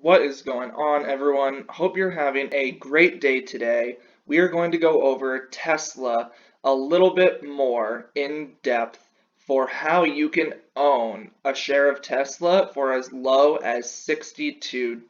What is going on, everyone? Hope you're having a great day today. We are going to go over Tesla a little bit more in depth for how you can own a share of Tesla for as low as $62.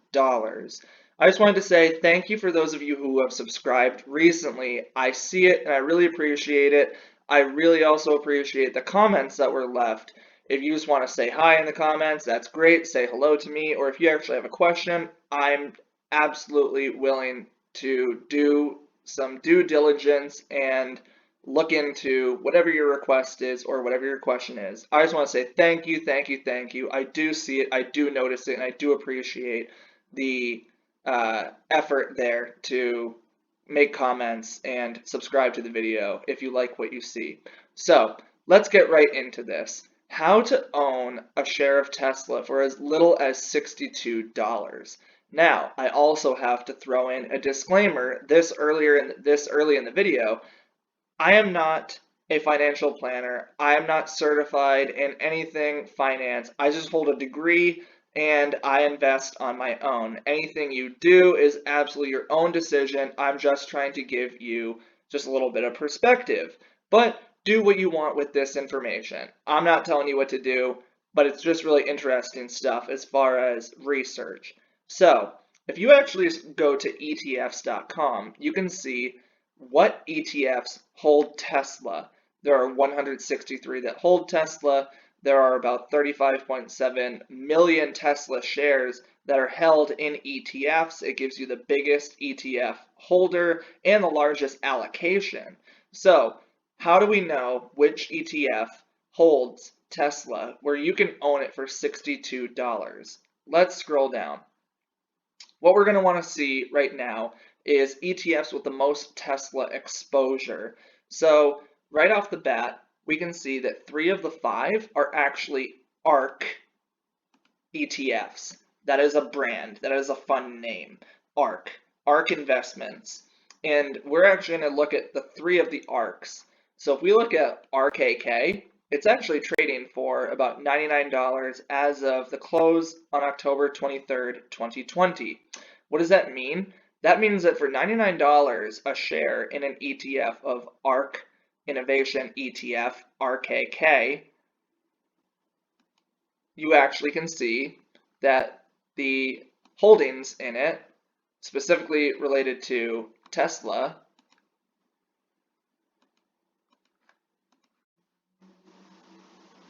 I just wanted to say thank you for those of you who have subscribed recently. I see it and I really appreciate it. I really also appreciate the comments that were left. If you just want to say hi in the comments, that's great. Say hello to me. Or if you actually have a question, I'm absolutely willing to do some due diligence and look into whatever your request is or whatever your question is. I just want to say thank you, thank you, thank you. I do see it, I do notice it, and I do appreciate the effort there to make comments and subscribe to the video if you like what you see. So let's get right into this. How to own a share of Tesla for as little as $62. Now, I also have to throw in a disclaimer this early in the video. I am not a financial planner. I am not certified in anything finance. I just hold a degree and I invest on my own. Anything you do is absolutely your own decision. I'm just trying to give you just a little bit of perspective. But do what you want with this information. I'm not telling you what to do, but it's just really interesting stuff as far as research. So, if you actually go to ETFs.com, you can see what ETFs hold Tesla. There are 163 that hold Tesla. There are about 35.7 million Tesla shares that are held in ETFs. It gives you the biggest ETF holder and the largest allocation. So, how do we know which ETF holds Tesla where you can own it for $62? Let's scroll down. What we're going to want to see right now is ETFs with the most Tesla exposure. So right off the bat, we can see that 3 of the 5 are actually ARK ETFs. That is a brand. That is a fun name. ARK Investments. And we're actually going to look at the 3 of the ARKs. So if we look at RKK, it's actually trading for about $99 as of the close on October 23rd, 2020. What does that mean? That means that for $99 a share in an ETF of ARK Innovation ETF, RKK, you actually can see that the holdings in it, specifically related to Tesla,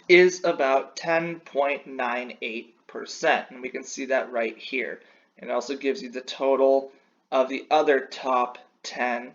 is about 10.98%, and we can see that right here. It also gives you the total of the other top 10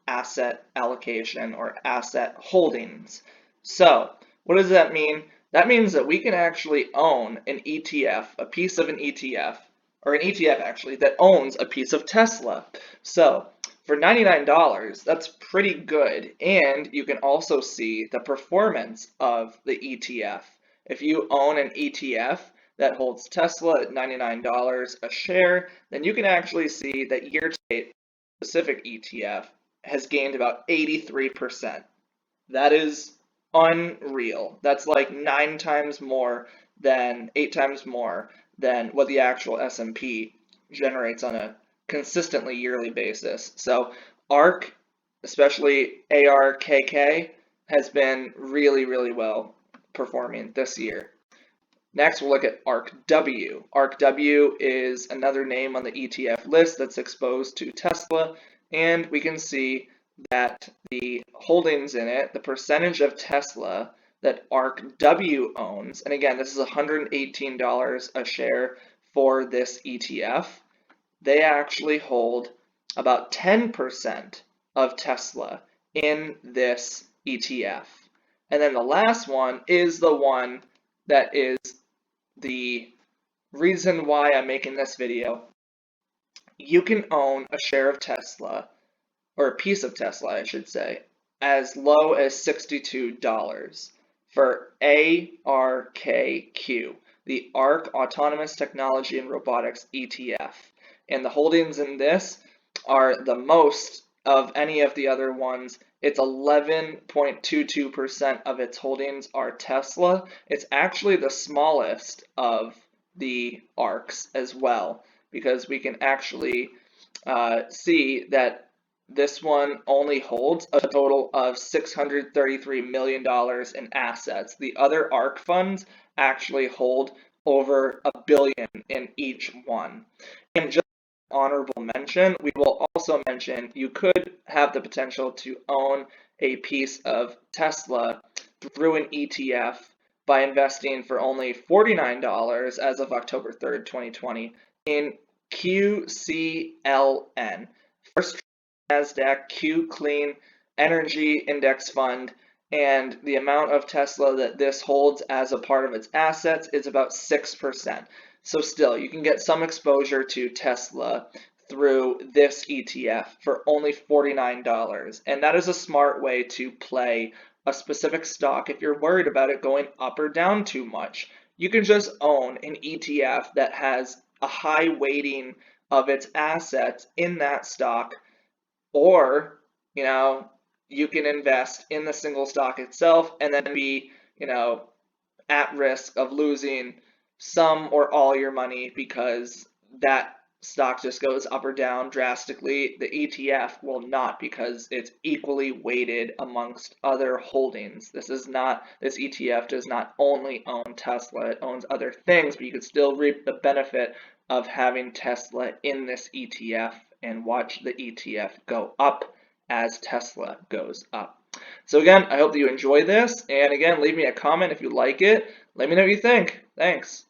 asset allocation or asset holdings. So what does that mean? That means that we can actually own an ETF, a piece of an ETF, or an ETF actually, that owns a piece of Tesla. So for $99, that's pretty good, and you can also see the performance of the ETF. If you own an ETF that holds Tesla at $99 a share, then you can actually see that year-to-date specific ETF has gained about 83%. That is unreal. That's like 8 times more than what the actual S&P generates on a consistently yearly basis. So ARK, especially ARKK, has been really, really well performing this year. Next, we'll look at ARKW. ARKW is another name on the ETF list that's exposed to Tesla, and we can see that the holdings in it, the percentage of Tesla that ARKW owns, and again, this is $118 a share for this ETF, they actually hold about 10% of Tesla in this ETF. And then the last one is the one that is the reason why I'm making this video. You can own a share of Tesla, or a piece of Tesla, I should say, as low as $62 for ARKQ, the ARK Autonomous Technology and Robotics ETF. And the holdings in this are the most of any of the other ones. It's 11.22% of its holdings are Tesla. It's actually the smallest of the ARKs as well. because we can actually see that this one only holds a total of $633 million in assets. The other ARK funds actually hold over $1 billion in each one. And just honorable mention, we will also mention you could have the potential to own a piece of Tesla through an ETF by investing for only $49 as of October 3rd, 2020 in QCLN, First NASDAQ Q Clean Energy Index Fund, and the amount of Tesla that this holds as a part of its assets is about 6%. So still, you can get some exposure to Tesla through this ETF for only $49. And that is a smart way to play a specific stock if you're worried about it going up or down too much. You can just own an ETF that has a high weighting of its assets in that stock, or you can invest in the single stock itself and then be at risk of losing some or all your money because that stock just goes up or down drastically. The ETF will not, because it's equally weighted amongst other holdings. This ETF does not only own Tesla, it owns other things, but you could still reap the benefit of having Tesla in this ETF and watch the ETF go up as Tesla goes up. So again, I hope that you enjoy this, and again, leave me a comment if you like it. Let me know what you think. Thanks.